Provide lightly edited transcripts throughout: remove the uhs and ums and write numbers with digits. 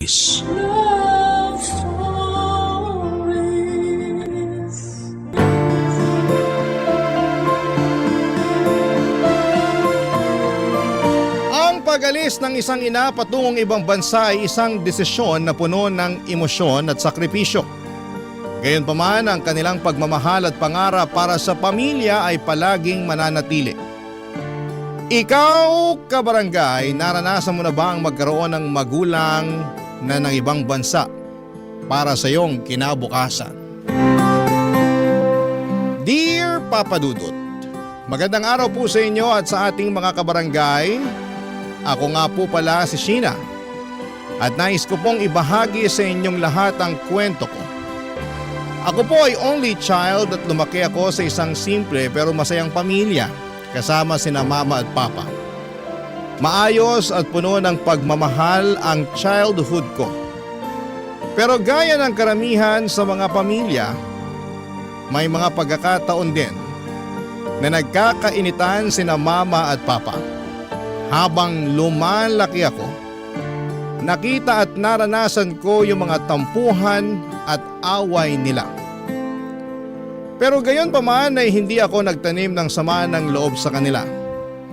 Love stories. Ang pag-alis ng isang ina patungong ibang bansa ay isang desisyon na puno ng emosyon at sakripisyo. Gayunpaman, ang kanilang pagmamahal at pangarap para sa pamilya ay palaging mananatili. Ikaw, kabarangay, naranasan mo na ba ang magkaroon ng magulang na ng ibang bansa para sa iyong kinabukasan? Dear Papa Dudut, magandang araw po sa inyo at sa ating mga kabarangay. Ako nga po pala si Sheena at nais ko pong ibahagi sa inyong lahat ang kwento ko. Ako po ay only child at lumaki ako sa isang simple pero masayang pamilya kasama sina mama at papa. Maayos at puno ng pagmamahal ang childhood ko. Pero gaya ng karamihan sa mga pamilya, may mga pagkakataon din na nagkakainitan sina mama at papa. Habang lumalaki ako, nakita at naranasan ko yung mga tampuhan at away nila. Pero gayon pa man ay hindi ako nagtanim ng sama ng loob sa kanila.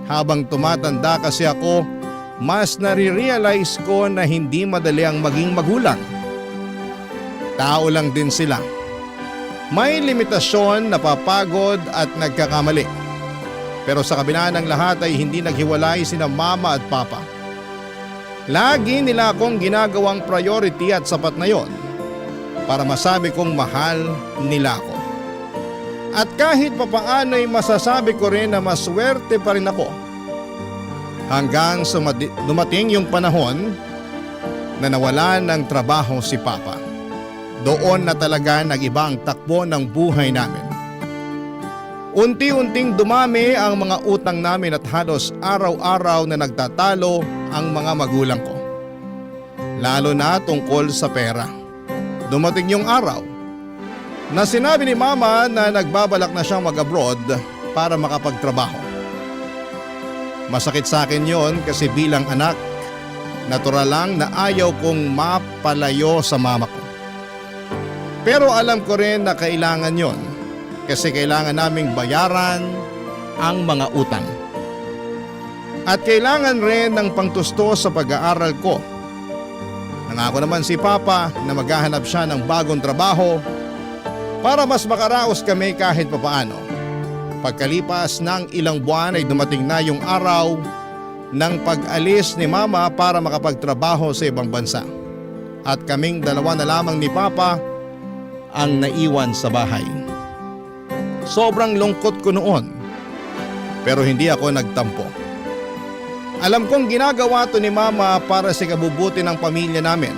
Habang tumatanda kasi ako, mas nare-realize ko na hindi madali ang maging magulang. Tao lang din sila. May limitasyon, napapagod at nagkakamali. Pero sa kabila ng lahat ay hindi naghiwalay sina mama at papa. Lagi nila akong ginagawang priority at sapat na yon para masabi kong mahal nila ako. At kahit papaano ay masasabi ko rin na maswerte pa rin ako. Hanggang sa dumating yung panahon na nawalan ng trabaho si Papa. Doon na talaga nag-iba ang takbo ng buhay namin. Unti-unting dumami ang mga utang namin at halos araw-araw na nagtatalo ang mga magulang ko. Lalo na tungkol sa pera. Dumating yung araw na sinabi ni mama na nagbabalak na siyang mag-abroad para makapagtrabaho. Masakit sa akin yon kasi bilang anak, natural lang na ayaw kong mapalayo sa mama ko. Pero alam ko rin na kailangan yon kasi kailangan naming bayaran ang mga utang. At kailangan rin ng pangtustos sa pag-aaral ko. Nangako naman si Papa na maghahanap siya ng bagong trabaho para mas makaraos kami kahit papaano. Pagkalipas ng ilang buwan ay dumating na yung araw ng pag-alis ni Mama para makapagtrabaho sa ibang bansa. At kaming dalawa na lamang ni Papa ang naiwan sa bahay. Sobrang lungkot ko noon, pero hindi ako nagtampo. Alam kong ginagawa to ni Mama para sa kabubuti ng pamilya namin.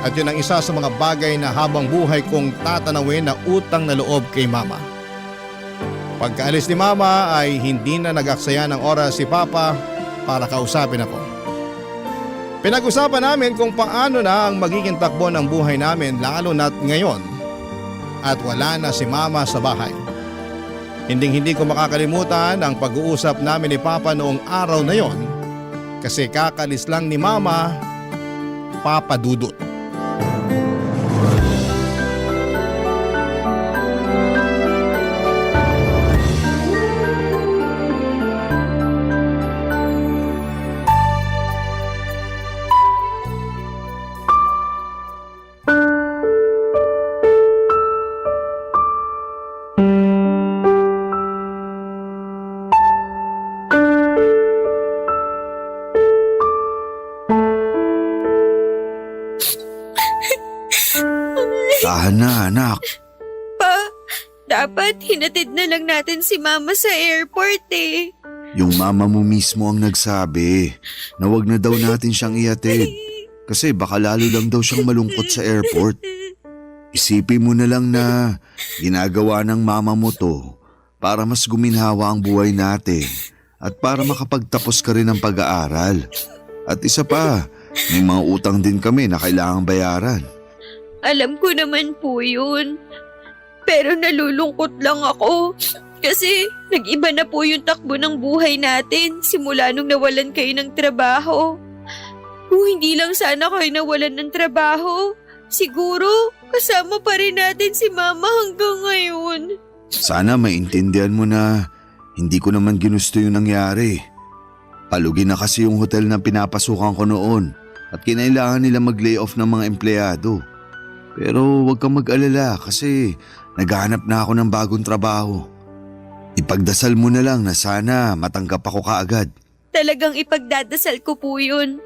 At yun ang isa sa mga bagay na habang buhay kong tatanawin na utang na loob kay Mama. Pagkaalis ni Mama ay hindi na nag-aksaya ng oras si Papa para kausapin ako. Pinag-usapan namin kung paano na ang magiging takbo ng buhay namin lalo na't ngayon at wala na si Mama sa bahay. Hindi ko makakalimutan ang pag-uusap namin ni Papa noong araw na yon kasi kakalis lang ni Mama, Papa Dudut. Tahan na, anak. Pa, dapat hinatid na lang natin si Mama sa airport eh. Yung mama mo mismo ang nagsabi na wag na daw natin siyang ihatid kasi baka lalo lang daw siyang malungkot sa airport. Isipin mo na lang na ginagawa ng mama mo to para mas guminhawa ang buhay natin at para makapagtapos ka rin ng pag-aaral. At isa pa, may mga utang din kami na kailangang bayaran. Alam ko naman po yun. Pero nalulungkot lang ako. Kasi nag-iba na po yung takbo ng buhay natin simula nung nawalan kayo ng trabaho. Kung hindi lang sana kayo nawalan ng trabaho, siguro kasama pa rin natin si Mama hanggang ngayon. Sana maintindihan mo na hindi ko naman ginusto yung nangyari. Palugin na kasi yung hotel na pinapasukan ko noon at kinailangan nila mag-lay off ng mga empleyado. Pero huwag kang mag-alala kasi naghahanap na ako ng bagong trabaho. Ipagdasal mo na lang na sana matanggap ako kaagad. Talagang ipagdadasal ko po yun.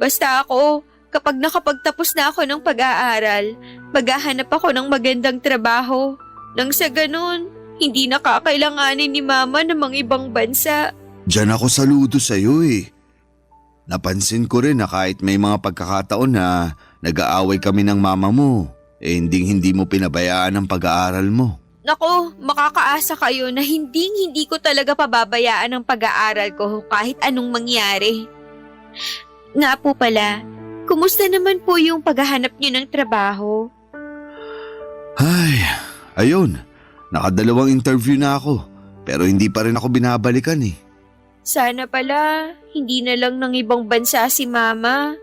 Basta ako, kapag nakapagtapos na ako ng pag-aaral, maghahanap ako ng magandang trabaho. Nang sa ganun, hindi nakakailanganin ni Mama ng mga ibang bansa. Diyan ako saludo sa'yo eh. Napansin ko rin na kahit may mga pagkakataon na nag-aaway kami ng mama mo, hindi mo pinabayaan ang pag-aaral mo. Nako, makakaasa kayo na hindi ko talaga pababayaan ang pag-aaral ko kahit anong mangyari. Nga po pala, kumusta naman po yung paghahanap niyo ng trabaho? Ay, ayun. Nakadalawang interview na ako pero hindi pa rin ako binabalikan eh. Sana pala, hindi na lang ng ibang bansa si Mama.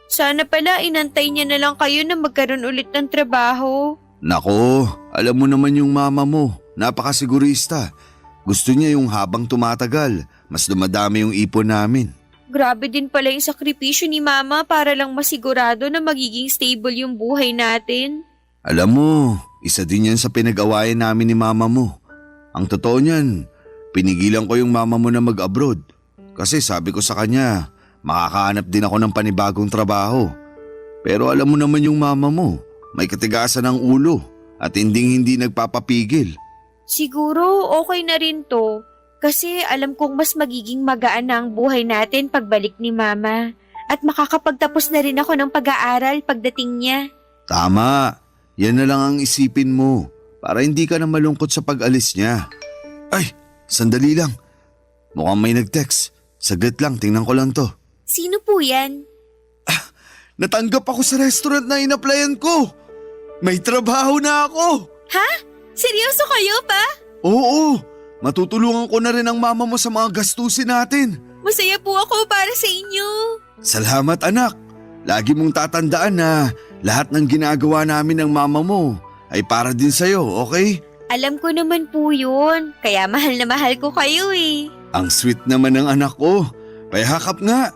Sana pala, inantay niya na lang kayo na magkaroon ulit ng trabaho. Nako, alam mo naman yung mama mo, napakasigurista. Gusto niya yung habang tumatagal, mas dumadami yung ipon namin. Grabe din pala yung sakripisyo ni Mama para lang masigurado na magiging stable yung buhay natin. Alam mo, isa din yan sa pinag-awayan namin ni mama mo. Ang totoo niyan, pinigilan ko yung mama mo na mag-abroad. Kasi sabi ko sa kanya, makakahanap din ako ng panibagong trabaho. Pero alam mo naman yung mama mo, may katigasan ng ulo at hindi nagpapapigil. Siguro okay na rin to. Kasi alam kong mas magiging magaan na ang buhay natin pagbalik ni Mama. At makakapagtapos na rin ako ng pag-aaral pagdating niya. Tama, yan na lang ang isipin mo para hindi ka na malungkot sa pag-alis niya. Ay, sandali lang. Mukhang may nag-text. Saglit lang, tingnan ko lang to. Sino po yan? Natanggap ako sa restaurant na in-applyan ko. May trabaho na ako. Ha? Seryoso kayo pa? Oo, matutulungan ko na rin ang mama mo sa mga gastusin natin. Masaya po ako para sa inyo. Salamat anak. Lagi mong tatandaan na lahat ng ginagawa namin ng mama mo ay para din sa'yo, okay? Alam ko naman po yun. Kaya mahal na mahal ko kayo eh. Ang sweet naman ng anak ko. Payakap nga.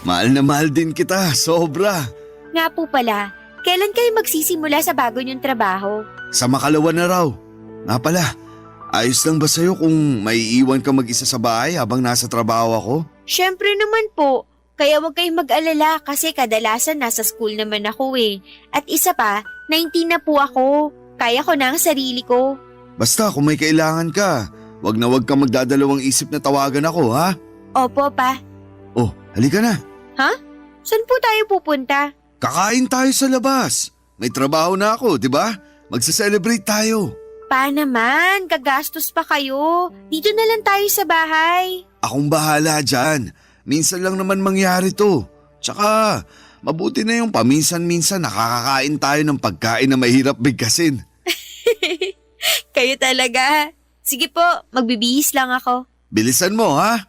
Mahal na mahal din kita, sobra. Nga po pala, kailan kayo magsisimula sa bago niyong trabaho? Sa makalawa na raw. Nga pala, ayos lang ba sa'yo kung maiiwan ka mag-isa sa bahay habang nasa trabaho ako? Syempre naman po. Kaya huwag kayong mag-alala kasi kadalasan nasa school naman ako eh. At isa pa, 19 na po ako. Kaya ko na ang sarili ko. Basta kung may kailangan ka, wag kang magdadalawang isip na tawagan ako, ha? Opo pa. Oh, halika na. Ha? Saan po tayo pupunta? Kakain tayo sa labas. May trabaho na ako, di ba? Magsa-celebrate tayo. Pa naman, gagastos pa kayo. Dito na lang tayo sa bahay. Akong bahala dyan. Minsan lang naman mangyari to. Tsaka, mabuti na yung paminsan-minsan nakakakain tayo ng pagkain na mahirap bigkasin. Kayo talaga. Sige po, magbibihis lang ako. Bilisan mo, ha?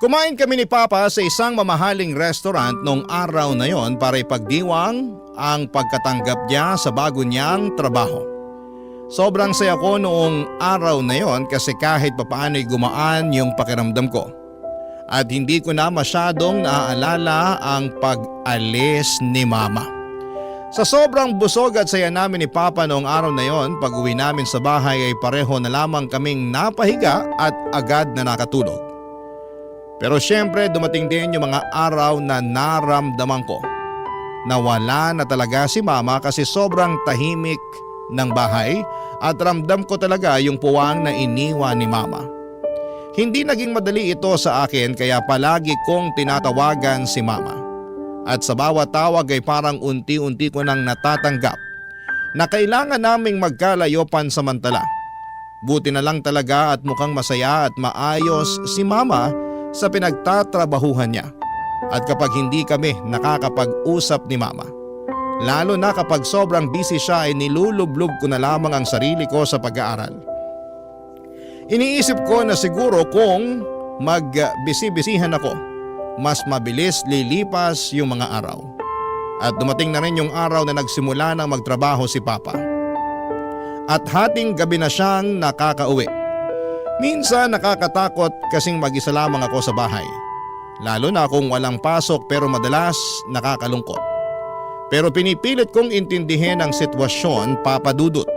Kumain kami ni Papa sa isang mamahaling restaurant noong araw na yon para ipagdiwang ang pagkatanggap niya sa bago niyang trabaho. Sobrang saya ko noong araw na yon kasi kahit papaano'y gumaan yung pakiramdam ko. At hindi ko na masyadong naaalala ang pag-alis ni Mama. Sa sobrang busog at saya namin ni Papa noong araw na yon, pag-uwi namin sa bahay ay pareho na lamang kaming napahiga at agad na nakatulog. Pero syempre dumating din yung mga araw na naramdaman ko na wala na talaga si Mama kasi sobrang tahimik ng bahay at ramdam ko talaga yung puwang na iniwan ni Mama. Hindi naging madali ito sa akin kaya palagi kong tinatawagan si Mama. At sa bawat tawag ay parang unti-unti ko nang natatanggap na kailangan naming magkalayo pansamantala. Buti na lang talaga at mukhang masaya at maayos si Mama sa pinagtatrabahuhan niya. At kapag hindi kami nakakapag-usap ni Mama, lalo na kapag sobrang busy siya ay nilulublog ko na lamang ang sarili ko sa pag-aaral. Iniisip ko na siguro kung magbisi-bisihan ako, mas mabilis lilipas yung mga araw. At dumating na rin yung araw na nagsimula ng magtrabaho si Papa. At hating gabi na siyang nakakauwi. Minsan nakakatakot kasing mag-isa lamang ako sa bahay. Lalo na kung walang pasok pero madalas nakakalungkot. Pero pinipilit kong intindihin ang sitwasyon, Papa Dudut.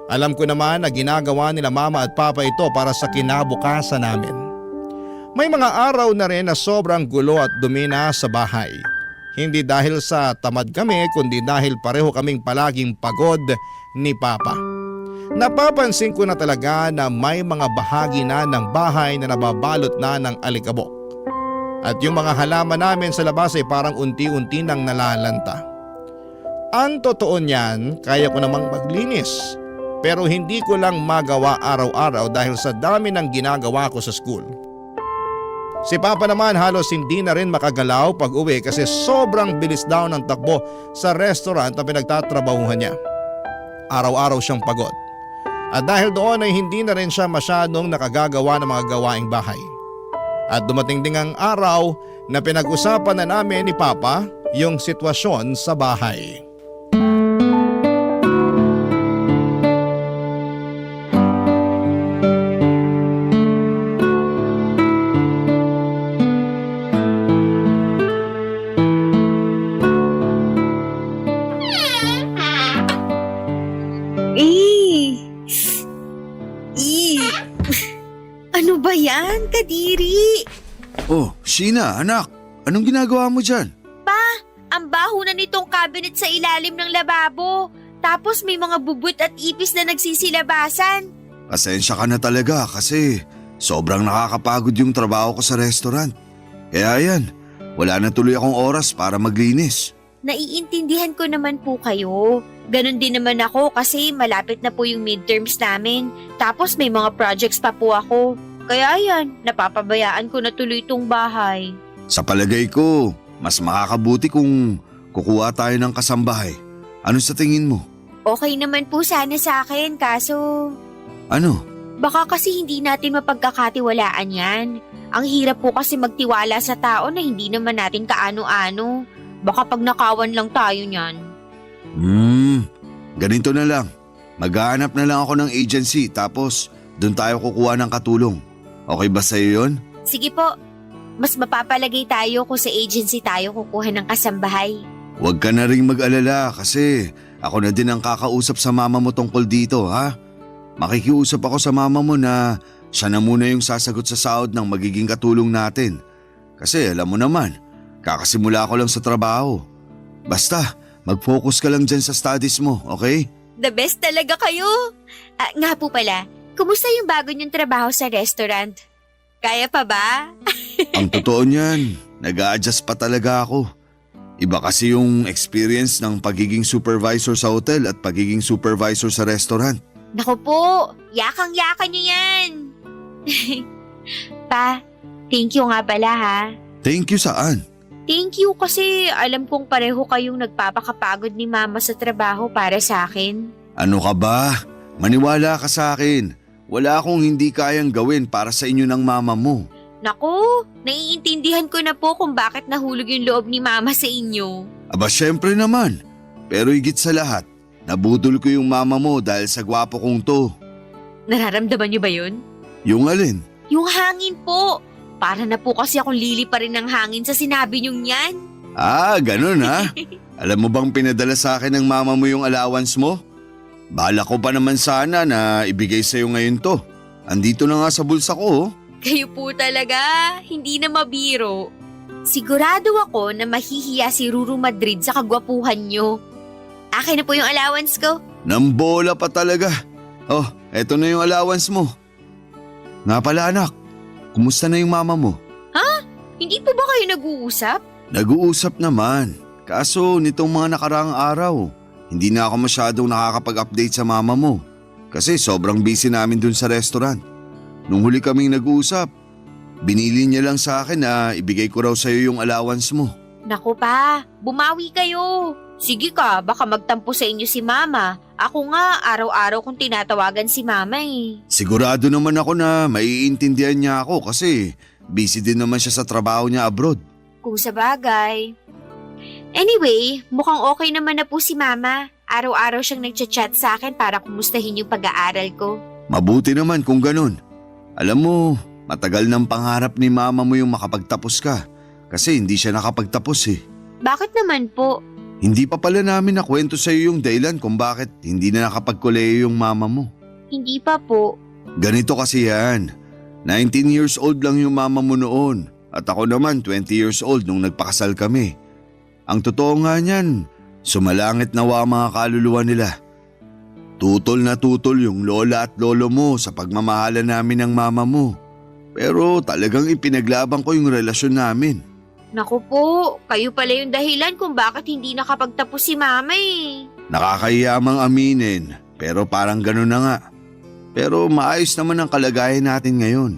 Alam ko naman na ginagawa nila Mama at Papa ito para sa kinabukasan namin. May mga araw na rin na sobrang gulo at dumi na sa bahay. Hindi dahil sa tamad kami kundi dahil pareho kaming palaging pagod ni Papa. Napapansin ko na talaga na may mga bahagi na ng bahay na nababalot na ng alikabok. At yung mga halaman namin sa labas ay parang unti-unti nang nalalanta. Ang totoo niyan, kaya ko namang maglinis. Pero hindi ko lang magawa araw-araw dahil sa dami ng ginagawa ko sa school. Si Papa naman halos hindi na rin makagalaw pag uwi kasi sobrang bilis daw ng takbo sa restaurant na pinagtatrabahuhan niya. Araw-araw siyang pagod. At dahil doon ay hindi na rin siya masyadong nakagagawa ng mga gawaing bahay. At dumating ding ang araw na pinag-usapan na namin ni Papa yung sitwasyon sa bahay. Ano ba yan, Kadiri? Oh, Sheena, anak. Anong ginagawa mo dyan? Ang baho na nitong cabinet sa ilalim ng lababo. Tapos may mga bubwit at ipis na nagsisilabasan. Pasensya ka na talaga kasi sobrang nakakapagod yung trabaho ko sa restaurant. Kaya yan, wala na tuloy akong oras para maglinis. Naiintindihan ko naman po kayo. Ganon din naman ako kasi malapit na po yung midterms namin. Tapos may mga projects pa po ako. Kaya yan, napapabayaan ko na tuloy itong bahay. Sa palagay ko, mas makakabuti kung kukuha tayo ng kasambahay. Ano sa tingin mo? Okay naman po sana sa akin kaso Ano? baka kasi hindi natin mapagkakatiwalaan yan. Ang hirap po kasi magtiwala sa tao na hindi naman natin kaano-ano. Baka pag nakawan lang tayo niyan. Ganito na lang. Maghahanap na lang ako ng agency tapos doon tayo kukuha ng katulong. Okay ba sa'yo yun? Sige po, mas mapapalagay tayo kung sa agency tayo kukuha ng kasambahay. Huwag ka na rin mag-alala kasi ako na din ang kakausap sa mama mo tungkol dito, ha? Makikiusap ako sa mama mo na siya na muna yung sasagot sa sahod ng magiging katulong natin. Kasi alam mo naman, kakasimula ko lang sa trabaho. Basta, mag-focus ka lang dyan sa studies mo, okay? The best talaga kayo! Nga po pala, kumusta yung bago niyong trabaho sa restaurant? Kaya pa ba? Ang totoo niyan, nag-a-adjust pa talaga ako. Iba kasi yung experience ng pagiging supervisor sa hotel at pagiging supervisor sa restaurant. Naku po, yakang-yakan niyo yan! Pa, thank you nga pala ha. Thank you saan? Thank you kasi alam kong pareho kayong nagpapakapagod ni Mama sa trabaho para sa akin. Ano ka ba? Maniwala ka sa akin. Wala akong hindi kayang gawin para sa inyo ng mama mo. Naku, naiintindihan ko na po kung bakit nahulog yung loob ni Mama sa inyo. Aba syempre naman. Pero higit sa lahat, nabudol ko yung mama mo dahil sa gwapo kong to. Nararamdaman niyo ba yun? Yung alin? Yung hangin po. Para na po kasi akong lili pa rin ng hangin sa sinabi niyong yan. Ah, ganun ha? Alam mo bang pinadala sa akin ng mama mo yung allowance mo? Bala ko pa naman sana na ibigay sa'yo ngayon to. Andito na nga sa bulsa ko. Kayo po talaga, hindi na mabiro. Sigurado ako na mahihiya si Ruru Madrid sa kagwapuhan niyo. Akin na po yung allowance ko. Nambola pa talaga. Oh, eto na yung allowance mo. Nga pala anak, kumusta na yung mama mo? Hindi po ba kayo nag-uusap? Nag-uusap naman. Kaso nitong mga nakaraang araw, hindi na ako masyadong nakakapag-update sa mama mo. Kasi sobrang busy namin dun sa restaurant. Nung huli kaming nag-uusap, binili niya lang sa akin na ibigay ko raw sa'yo yung allowance mo. Naku pa, bumawi kayo. Sige ka, baka magtampo sa inyo si Mama. Ako nga, araw-araw kong tinatawagan si Mama eh. Sigurado naman ako na maiintindihan niya ako kasi Busy din naman siya sa trabaho niya abroad. Kung sa bagay. Anyway, mukhang okay naman na po si Mama. Araw-araw siyang nagchat-chat sa akin para kumustahin yung pag-aaral ko. Mabuti naman kung ganun. Alam mo, matagal ng pangarap ni mama mo yung makapagtapos ka. Kasi hindi siya nakapagtapos eh. Bakit naman po? Hindi pa pala namin nakwento sa'yo yung dahilan kung bakit hindi na nakapagkoleyo yung mama mo. Hindi pa po. Ganito kasi yan. 19 years old lang yung mama mo noon. At ako naman 20 years old nung nagpakasal kami. Ang totoo nga niyan, sumalangit nawa ang mga kaluluwa nila. Tutol na tutol yung lola at lolo mo sa pagmamahala namin ng mama mo. Pero talagang ipinaglaban ko yung relasyon namin. Naku po, kayo pala yung dahilan kung bakit hindi nakapagtapos si Mama eh. Nakakahiyamang aminin, pero parang gano'n na nga. Pero maayos naman ang kalagayan natin ngayon.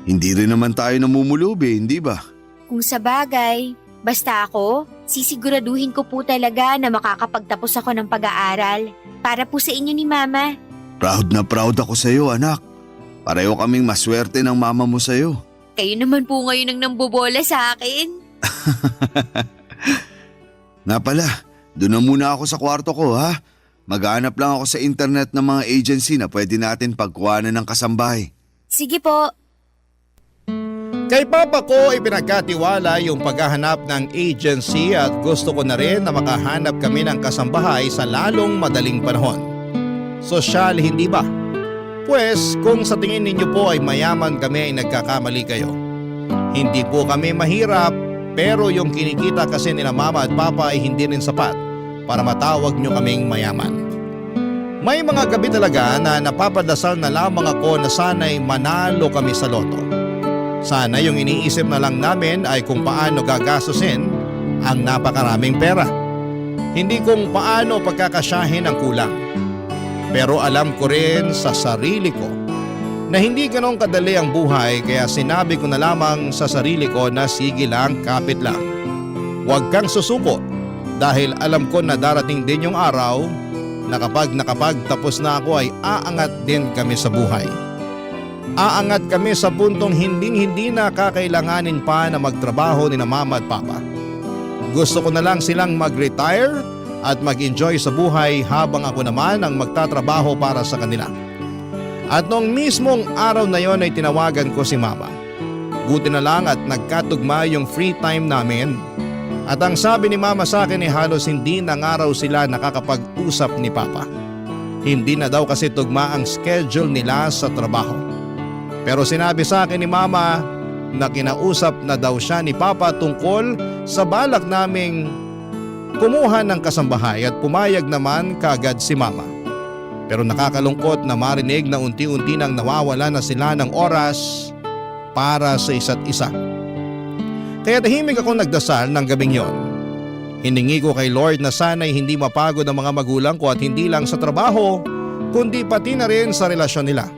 Hindi rin naman tayo namumulubi, hindi ba? Kung sa bagay, basta ako, sisiguraduhin ko po talaga na makakapagtapos ako ng pag-aaral para po sa inyo ni Mama. Proud na proud ako sa iyo, anak. Pareho kaming maswerte ng mama mo sa iyo. Kayo naman po ngayon ang nambobola sa akin. Nga pala, doon na muna ako sa kwarto ko ha. Maghanap lang ako sa internet ng mga agency na pwede natin pagkuhanan ng kasambahay. Sige po. Kay Papa ko ipinagkatiwala yung paghahanap ng agency at gusto ko na rin na makahanap kami ng kasambahay sa lalong madaling panahon. Sosyal, hindi ba? Pues kung sa tingin ninyo po ay mayaman kami ay nagkakamali kayo. Hindi po kami mahirap pero yung kinikita kasi nila Mama at Papa ay hindi rin sapat para matawag nyo kaming mayaman. May mga gabi talaga na napapadasal na lamang ako na sana'y manalo kami sa loto. Sana yung iniisip na lang namin ay kung paano gagastusin ang napakaraming pera. Hindi kung paano pagkakasyahin ang kulang. Pero alam ko rin sa sarili ko na hindi ganong kadali ang buhay kaya sinabi ko na lamang sa sarili ko na sige lang, kapit lang. Huwag kang susuko dahil alam ko na darating din yung araw na kapag nakapagtapos na ako ay aangat din kami sa buhay. Aangat kami sa puntong hindi na kakailanganin pa na magtrabaho ni na Mama at Papa. Gusto ko na lang silang mag-retire at mag-enjoy sa buhay habang ako naman ang magtatrabaho para sa kanila. At noong mismong araw na yon ay tinawagan ko si Mama. Buti na lang at nagkatugma yung free time namin. At ang sabi ni Mama sa akin ay halos hindi na nga raw sila nakakapag-usap ni Papa. Hindi na daw kasi tugma ang schedule nila sa trabaho. Pero sinabi sa akin ni Mama na kinausap na daw siya ni Papa tungkol sa balak naming kumuha ng kasambahay at pumayag naman kaagad si Mama. Pero nakakalungkot na marinig na unti-unti nang nawawala na sila ng oras para sa isa't isa. Kaya tahimik akong nagdasal ng gabing yon. Hiningi ko kay Lord na sana'y hindi mapagod ang mga magulang ko at hindi lang sa trabaho, kundi pati na rin sa relasyon nila.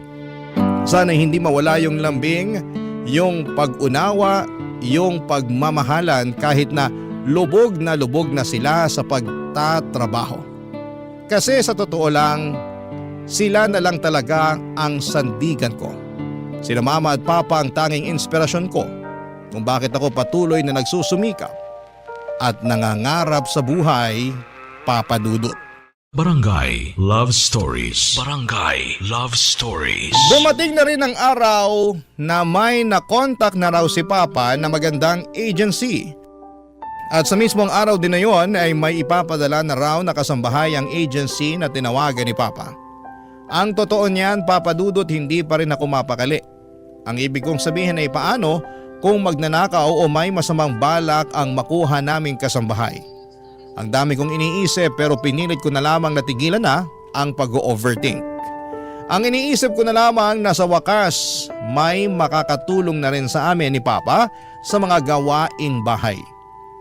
Sana'y hindi mawala yung lambing, yung pag-unawa, yung pagmamahalan kahit na lubog na sila sa pagtatrabaho. Kasi sa totoo lang, sila na lang talaga ang sandigan ko. Sila Mama at Papa ang tanging inspirasyon ko kung bakit ako patuloy na nagsusumikap at nangangarap sa buhay, Papa Dudut. Barangay Love Stories. Barangay Love Stories. Dumating na rin ang araw na may nakontak na raw si Papa na magandang agency. At sa mismong araw din na yon ay may ipapadala na raw na kasambahay ang agency na tinawagan ni Papa. Ang totoo niyan, Papa Dudut, hindi pa rin ako mapakali. Ang ibig kong sabihin ay paano kung magnanakaw o may masamang balak ang makuha naming kasambahay. Ang dami kong iniisip pero pinilit ko na lamang natigilan na ang pag-overthink. Ang iniisip ko na lamang na sa wakas may makakatulong na rin sa amin ni Papa sa mga gawaing bahay.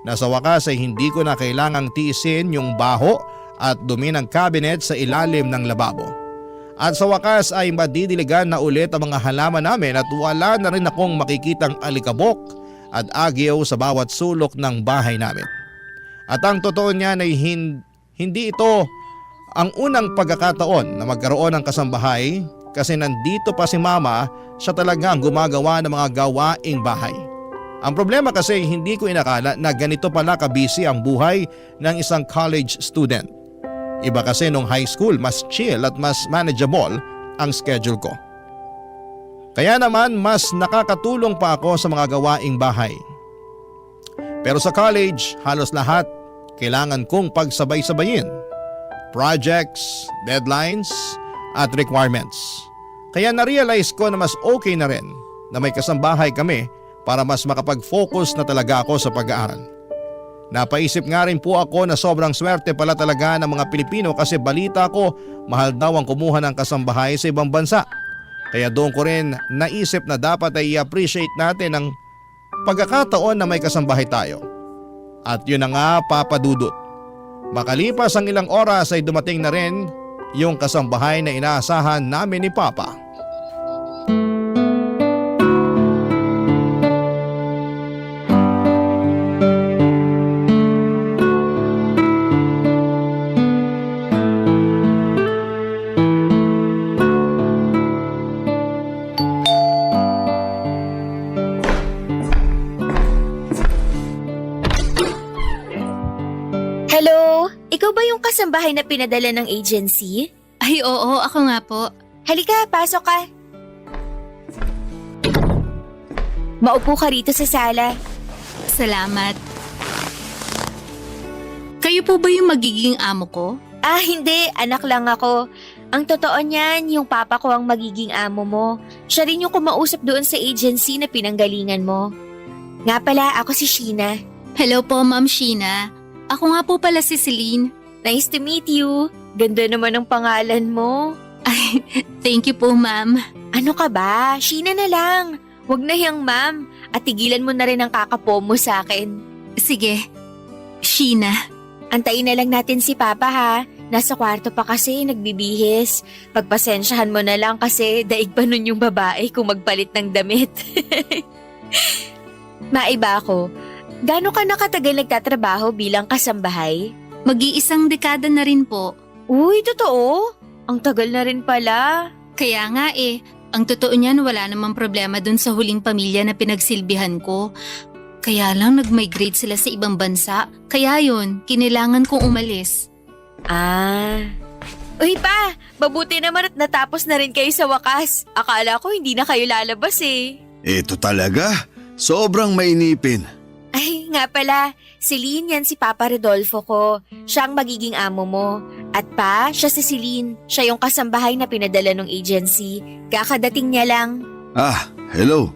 Na sa wakas ay hindi ko na kailangang tiisin yung baho at dumi ng cabinet sa ilalim ng lababo. At sa wakas ay madidiligan na ulit ang mga halaman namin at wala na rin akong makikitang alikabok at agyo sa bawat sulok ng bahay namin. At ang totoo niyan ay hindi ito ang unang pagkakataon na magkaroon ng kasambahay kasi nandito pa si mama, siya talaga ang gumagawa ng mga gawaing bahay. Ang problema kasi hindi ko inakala na ganito pala kabisi ang buhay ng isang college student. Iba kasi nung high school, mas chill at mas manageable ang schedule ko. Kaya naman mas nakakatulong pa ako sa mga gawaing bahay. Pero sa college, halos lahat kailangan kong pagsabay-sabayin. Projects, deadlines, at requirements. Kaya na-realize ko na mas okay na rin na may kasambahay kami para mas makapag-focus na talaga ako sa pag-aaral. Napaisip nga rin po ako na sobrang swerte pala talaga ng mga Pilipino kasi balita ko mahal daw ang kumuha ng kasambahay sa ibang bansa. Kaya doon ko rin naisip na dapat ay i-appreciate natin ang pagkakataon na may kasambahay tayo. At yun na nga, Papa Dudut. Makalipas ang ilang oras ay dumating na rin yung kasambahay na inaasahan namin ni Papa. Hello? Ikaw ba yung kasambahay na pinadala ng agency? Ay oo, ako nga po. Halika, pasok ka. Maupo ka rito sa sala. Salamat. Kayo po ba yung magiging amo ko? Ah, hindi. Anak lang ako. Ang totoo niyan, yung papa ko ang magiging amo mo. Siya rin yung kumausap doon sa agency na pinanggalingan mo. Nga pala, ako si Sheena. Hello po, Ma'am Sheena. Ako nga po pala si Celine. Nice to meet you. Ganda naman ang pangalan mo. Ay, thank you po, Ma'am. Ano ka ba? Sheena na lang. Huwag na yang ma'am. At tigilan mo na rin ang kakapo mo sa akin. Sige, Sheena. Antayin na lang natin si Papa ha. Nasa kwarto pa kasi nagbibihis. Pagpasensyahan mo na lang kasi daig pa nun yung babae kung magpalit ng damit. Maiba ako. Gaano ka nakatagal nagtatrabaho bilang kasambahay? Mag-iisang dekada na rin po. Uy, totoo? Ang tagal na rin pala. Kaya nga ang totoo niyan wala namang problema dun sa huling pamilya na pinagsilbihan ko. Kaya lang nag-migrate sila sa ibang bansa. Kaya yun, kinailangan kong umalis. Ah. Uy pa, mabuti naman at natapos na rin kayo sa wakas. Akala ko hindi na kayo lalabas eh. Ito talaga, sobrang mainipin. Ay, nga pala, Celine yan si Papa Rodolfo ko. Siya ang magiging amo mo. At pa, siya si Celine. Siya yung kasambahay na pinadala ng agency. Kakadating niya lang. Ah, hello.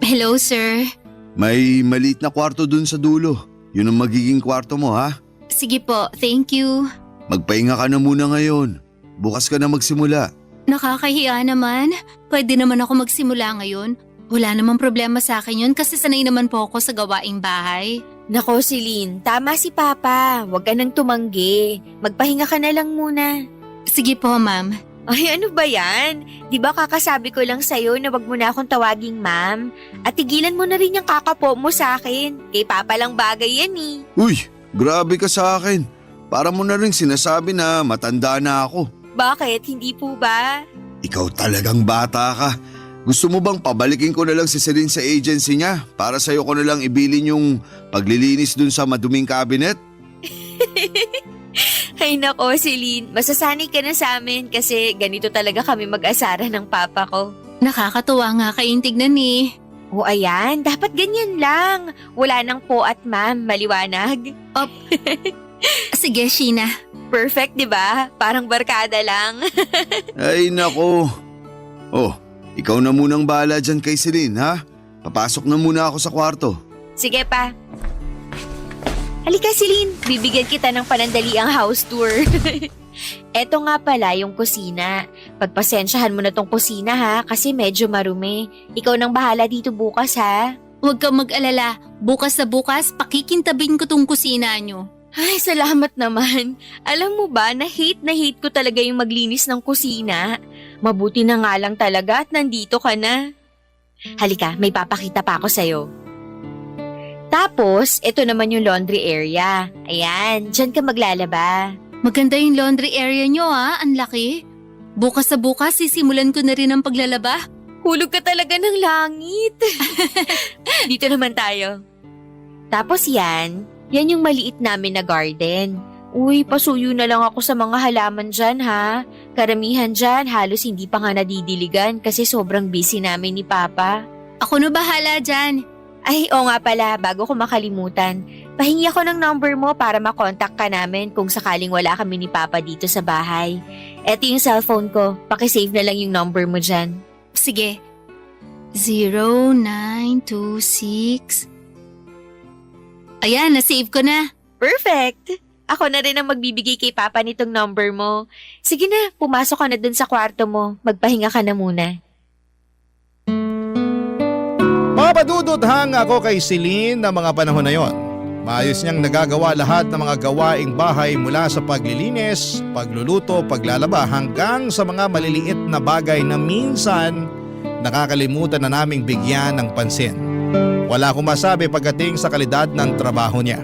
Hello, sir. May maliit na kwarto dun sa dulo. Yun ang magiging kwarto mo, ha? Sige po, thank you. Magpahinga ka na muna ngayon. Bukas ka na magsimula. Nakakahiya naman. Pwede naman ako magsimula ngayon. Wala namang problema sa akin yun kasi sanay naman po ako sa gawaing bahay. Nako, Celine, tama si Papa. Huwag ka nang tumanggi. Magpahinga ka na lang muna. Sige po, ma'am. Ay, ano ba yan? Di ba kakasabi ko lang sa'yo na wag mo na akong tawaging ma'am? At tigilan mo na rin yung kakapo mo sa akin. Kay Papa lang bagay yan eh. Uy, grabe ka sa akin. Para mo na rin sinasabi na matanda na ako. Bakit? Hindi po ba? Ikaw talagang bata ka. Gusto mo bang pabalikin ko na lang si Celine sa agency niya para sa'yo ko na lang ibilin yung paglilinis dun sa maduming cabinet? Ay nako, Celine. Masasanay ka na sa amin kasi ganito talaga kami mag-asara ng Papa ko. Nakakatuwa nga kayong tignan eh. O ayan, dapat ganyan lang. Wala nang po at ma'am, maliwanag. Sige, Sheena. Perfect, di ba? Parang barkada lang. Ay nako. Oh, ikaw na munang bahala dyan kay Celine, ha? Papasok na muna ako sa kwarto. Sige pa. Halika, Celine. Bibigyan kita ng panandaliang house tour. Eto nga pala yung kusina. Pagpasensyahan mo na tong kusina ha, kasi medyo marumi. Ikaw nang bahala dito bukas ha. Huwag kang mag-alala. Bukas na bukas, pakikintabin ko tong kusina nyo. Ay, salamat naman. Alam mo ba, na hate ko talaga yung maglinis ng kusina. Mabuti na nga lang talaga at nandito ka na. Halika, may papakita pa ako sa'yo. Tapos, ito naman yung laundry area. Ayan, dyan ka maglalaba. Maganda yung laundry area nyo ang laki. Bukas sa bukas, sisimulan ko na rin ang paglalaba. Hulog ka talaga ng langit. Dito naman tayo. Tapos yan yung maliit namin na garden. Uy, pasuyo na lang ako sa mga halaman dyan ha. Karamihan dyan halos hindi pa nga nadidiligan kasi sobrang busy namin ni Papa. Ako na bahala dyan. Ay, oo nga pala, bago ko makalimutan. Pahingi ako ng number mo para makontak ka namin kung sakaling wala kami ni Papa dito sa bahay. Eto yung cellphone ko, pakisave na lang yung number mo dyan. Sige. 0926. Ayan, nasave ko na. Perfect! Ako na rin ang magbibigay kay Papa nitong number mo. Sige na, pumasok ka na dun sa kwarto mo. Magpahinga ka na muna. Papadudot hang ako kay Celine na mga panahon na yon. Maayos niyang nagagawa lahat ng mga gawaing bahay mula sa paglilinis, pagluluto, paglalaba hanggang sa mga maliliit na bagay na minsan nakakalimutan na naming bigyan ng pansin. Wala akong masabi pagdating sa kalidad ng trabaho niya.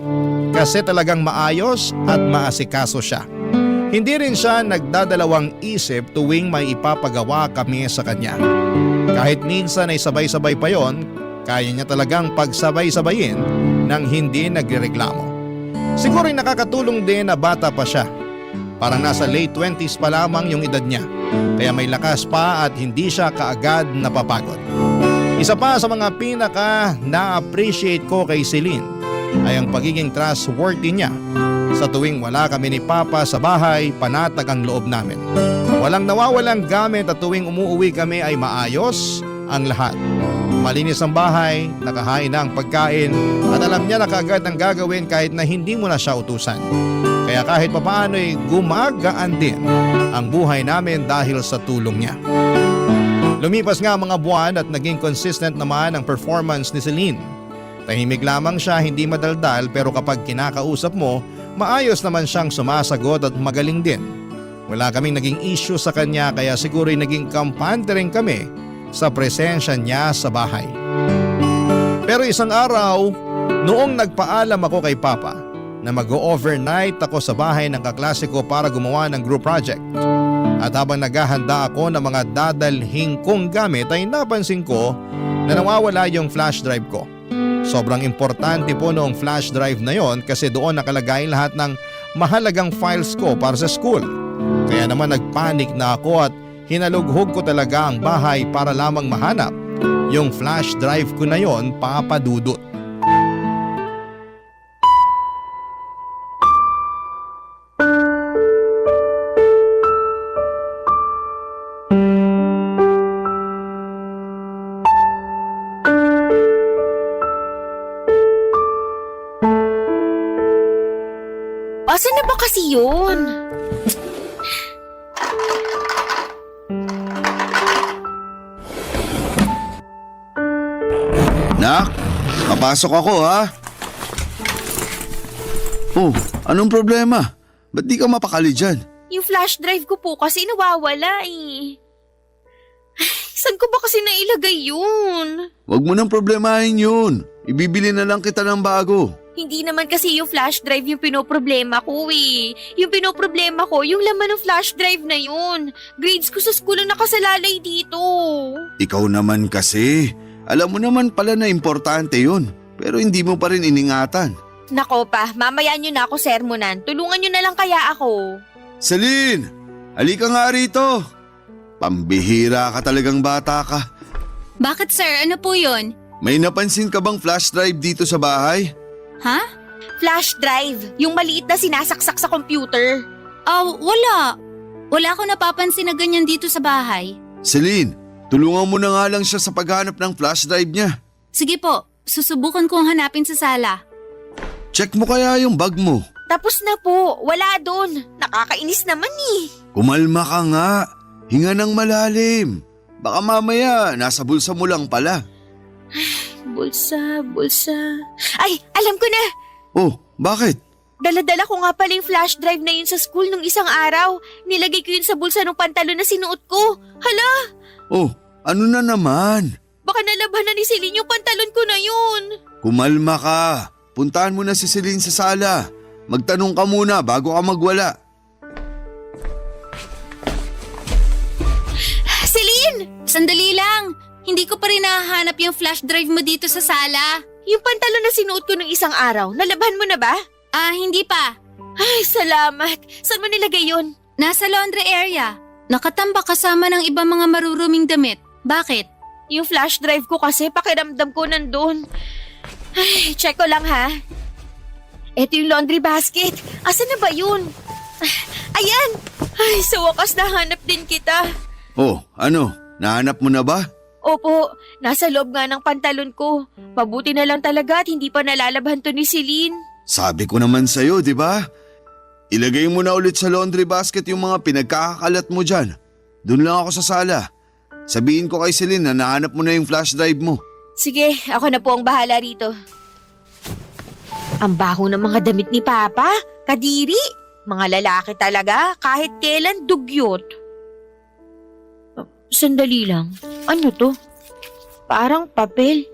Kasi talagang maayos at maasikaso siya. Hindi rin siya nagdadalawang isip tuwing may ipapagawa kami sa kanya. Kahit minsan ay sabay-sabay pa yon, kaya niya talagang pagsabay-sabayin nang hindi nagrereklamo. Siguro ay nakakatulong din na bata pa siya. Parang nasa late 20s pa lamang yung edad niya. Kaya may lakas pa at hindi siya kaagad napapagod. Isa pa sa mga pinaka na-appreciate ko kay Celine ay ang pagiging trustworthy niya. Sa tuwing wala kami ni Papa sa bahay, panatag ang loob namin. Walang nawawalang gamit at tuwing umuwi kami ay maayos ang lahat. Malinis ang bahay, nakahain na ang pagkain at alam niya na kaagad ang gagawin kahit na hindi mo na siya utusan. Kaya kahit papaano ay gumagaan din ang buhay namin dahil sa tulong niya. Lumipas nga ang mga buwan at naging consistent naman ang performance ni Celine. Tahimik lamang siya, hindi madaldal pero kapag kinakausap mo, maayos naman siyang sumasagot at magaling din. Wala kaming naging issue sa kanya kaya siguro'y naging kampante rin kami sa presensya niya sa bahay. Pero isang araw, noong nagpaalam ako kay Papa na mag-overnight ako sa bahay ng kaklase ko para gumawa ng group project. At habang naghahanda ako ng mga dadalhin kong gamit ay napansin ko na nawawala yung flash drive ko. Sobrang importante po noong flash drive na yon kasi doon nakalagay lahat ng mahalagang files ko para sa school. Kaya naman nagpanik na ako at hinalughog ko talaga ang bahay para lamang mahanap yung flash drive ko na yon, papadudot. Asan na ba kasi yun? Nak, papasok ako ha. Oh, anong problema? Ba't di ka mapakali dyan? Yung flash drive ko po kasi nawawala eh. Saan ko ba kasi nailagay yun? Huwag mo nang problemahin yun. Ibibili na lang kita ng bago. Hindi naman kasi yung flash drive yung pinoproblema ko eh. Yung pinoproblema ko, yung laman ng flash drive na yun. Grades ko sa school ang nakasalalay dito. Ikaw naman kasi. Alam mo naman pala na importante yun. Pero hindi mo pa rin iningatan. Nako pa, mamaya nyo na ako sermonan. Tulungan nyo na lang kaya ako. Celine, halika nga rito. Pambihira ka talagang bata ka. Bakit sir? Ano po yun? May napansin ka bang flash drive dito sa bahay? Ha? Flash drive, yung maliit na sinasaksak sa computer. Wala. Wala akong napapansin na ganyan dito sa bahay. Celine, tulungan mo na nga lang siya sa paghanap ng flash drive niya. Sige po, susubukan kong hanapin sa sala. Check mo kaya yung bag mo. Tapos na po, wala doon. Nakakainis naman eh. Kumalma ka nga. Hinga ng malalim. Baka mamaya nasa bulsa mo lang pala. Bulsa. Ay, alam ko na. Oh, bakit? Dala-dala ko nga pala yung flash drive na yun sa school nung isang araw. Nilagay ko yun sa bulsa ng pantalon na sinuot ko. Hala, Oh, ano na naman? baka nalaban na ni Celine yung pantalon ko na yun. Kumalma ka. Puntahan mo na si Celine sa sala. Magtanong ka muna bago ka magwala. Sandali lang! Hindi ko pa rin nahahanap yung flash drive mo dito sa sala. Yung pantalon na sinuot ko ng isang araw, nalaban mo na ba? Hindi pa. Ay, salamat. Saan mo nilagay yun? Nasa laundry area. Nakatambak kasama ng ibang mga maruruming damit. Bakit? Yung flash drive ko kasi pakiramdam ko nandun. Ay, check ko lang ha. Ito yung laundry basket. Asan na ba yun? Ayan! Ay, sa wakas nahanap din kita. Oh, ano? Nahanap mo na ba? Opo, nasa loob nga ng pantalon ko. Mabuti na lang talaga at hindi pa nalalabhan to ni Celine. Sabi ko naman sa'yo, di ba? Ilagay mo na ulit sa laundry basket yung mga pinagkakakalat mo dyan. Doon lang ako sa sala. Sabihin ko kay Celine na nahanap mo na yung flash drive mo. Sige, ako na po ang bahala rito. Ang baho ng mga damit ni Papa. Kadiri. Mga lalaki talaga, kahit kailan dugyot. Sandali lang. Ano to? Parang papel.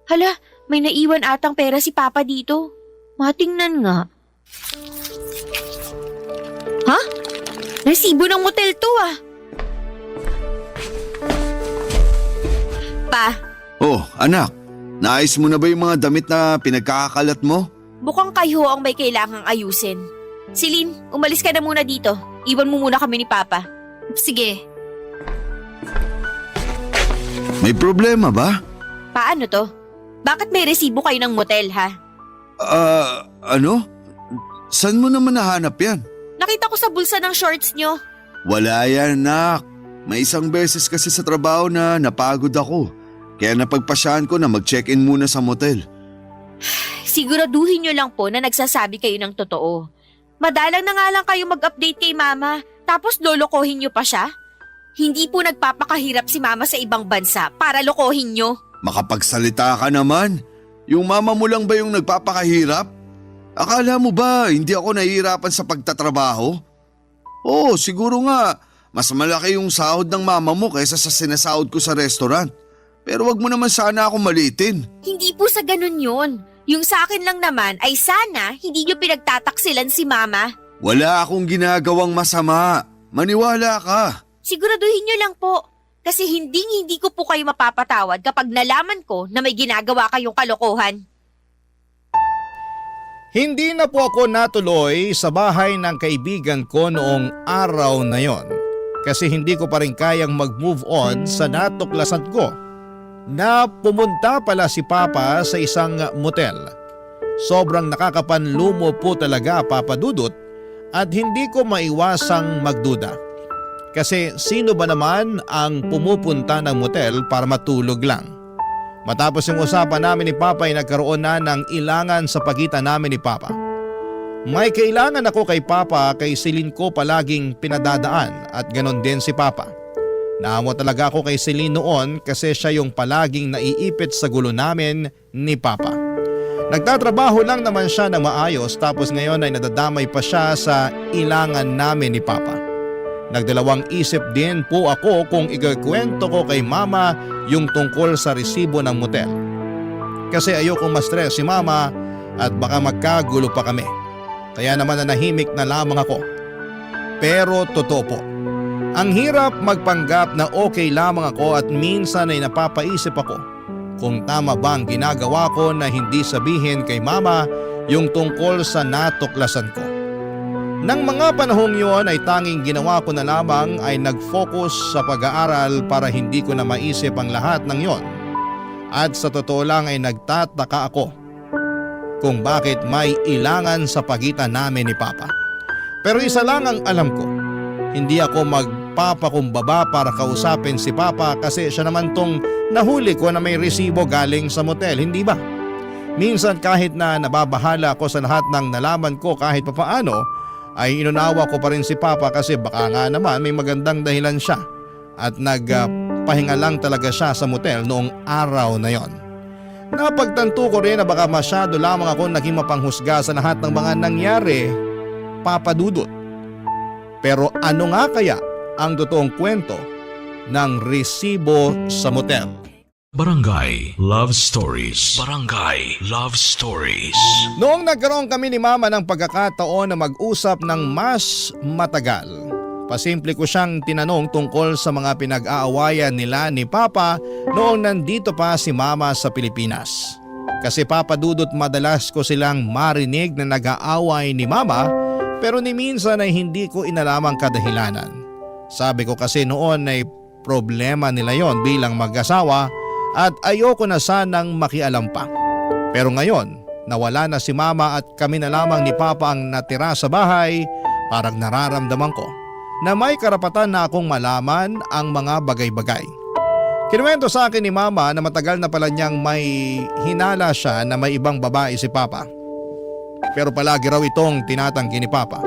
Hala, may naiwan atang pera si Papa dito. Matingnan nga. Ha? Resibo ng motel to ah. Pa, Oh, anak. Naayos mo na ba yung mga damit na pinagkakakalat mo? mukhang kayo ang may kailangang ayusin. Celine, umalis ka na muna dito. Iwan mo muna kami ni Papa. Sige. May problema ba? Paano to? Bakit may resibo kayo ng motel ha? Ano? Saan mo naman nahanap yan? Nakita ko sa bulsa ng shorts nyo. Wala yan, nak. May isang beses kasi sa trabaho na napagod ako. Kaya napagpasyahan ko na mag-check-in muna sa motel. Siguraduhin nyo lang po na nagsasabi kayo ng totoo. Madalang na nga lang kayo mag-update kay Mama, tapos lolokohin nyo pa siya? Hindi po nagpapakahirap si Mama sa ibang bansa para lokohin nyo. Makapagsalita ka naman. Yung mama mo lang ba yung nagpapakahirap? Akala mo ba hindi ako nahihirapan sa pagtatrabaho? Oo, siguro nga. Mas malaki yung sahod ng mama mo kaysa sa sinasahod ko sa restaurant. Pero wag mo naman sana ako malitin. Hindi po sa ganun yun. Yung sa akin lang naman ay sana hindi nyo pinagtataksilan si Mama. Wala akong ginagawang masama. Maniwala ka. Siguraduhin nyo lang po. Kasi hindi ko po kayo mapapatawad kapag nalaman ko na may ginagawa kayong kalokohan. Hindi na po ako natuloy sa bahay ng kaibigan ko noong araw na yon. Kasi hindi ko pa rin kayang mag-move on sa natuklasan ko na pumunta pala si Papa sa isang motel. Sobrang nakakapanlumo po talaga, Papa Dudut, at hindi ko maiwasang magduda. Kasi sino ba naman ang pumupunta ng motel para matulog lang? Matapos yung usapan namin ni Papa ay nagkaroon na ng ilangan sa pagitan namin ni Papa. May kailangan ako kay Papa, kay Celine ko palaging pinadadaan at ganon din si Papa. Naawa talaga ako kay Celine noon kasi siya yung palaging naiipit sa gulo namin ni Papa. Nagtatrabaho lang naman siya na maayos tapos ngayon ay nadadamay pa siya sa ilangan namin ni Papa. Nagdalawang isip din po ako kung ikakwento ko kay Mama yung tungkol sa resibo ng motel. Kasi ayokong ma-stress si Mama at baka magkagulo pa kami. Kaya naman nanahimik na lamang ako. Pero totoo po, ang hirap magpanggap na okay lamang ako at minsan ay napapaisip ako kung tama ba ang ginagawa ko na hindi sabihin kay Mama yung tungkol sa natuklasan ko. Nang mga panahong yon ay tanging ginawa ko na lamang ay nag-focus sa pag-aaral para hindi ko na maisip ang lahat ng yon. At sa totoo lang ay nagtataka ako kung bakit may ilangan sa pagitan namin ni Papa. Pero isa lang ang alam ko, hindi ako magpapakumbaba para kausapin si Papa kasi siya naman tong nahuli ko na may resibo galing sa motel, hindi ba? Minsan kahit na nababahala ako sa lahat ng nalaman ko kahit papaano, ay inunawa ko pa rin si Papa kasi baka nga naman may magandang dahilan siya at nagpahinga lang talaga siya sa motel noong araw na yon. Napagtanto ko rin na baka masyado lamang ako naging mapanghusga sa lahat ng mga nangyari, Papa Dudut. Pero ano nga kaya ang totoong kwento ng resibo sa motel? Barangay Love Stories. Barangay Love Stories. Noong nagkaroon kami ni Mama ng pagkakataon na mag-usap ng mas matagal, Pasimple ko siyang tinanong tungkol sa mga pinag-aawayan nila ni Papa noong nandito pa si Mama sa Pilipinas. Kasi Papa Dudut, madalas ko silang marinig na nag-aaway ni Mama pero ni minsan ay hindi ko inalamang kadahilanan. Sabi ko kasi noon ay problema nila yon bilang mag-asawa at ayoko na sanang makialam pa. Pero ngayon, nawala na si Mama at kami na lamang ni Papa ang natira sa bahay, parang nararamdaman ko na may karapatan na akong malaman ang mga bagay-bagay. Kinuwento sa akin ni Mama na matagal na pala niyang may hinala siya na may ibang babae si Papa. Pero palagi raw itong tinatanggi ni Papa.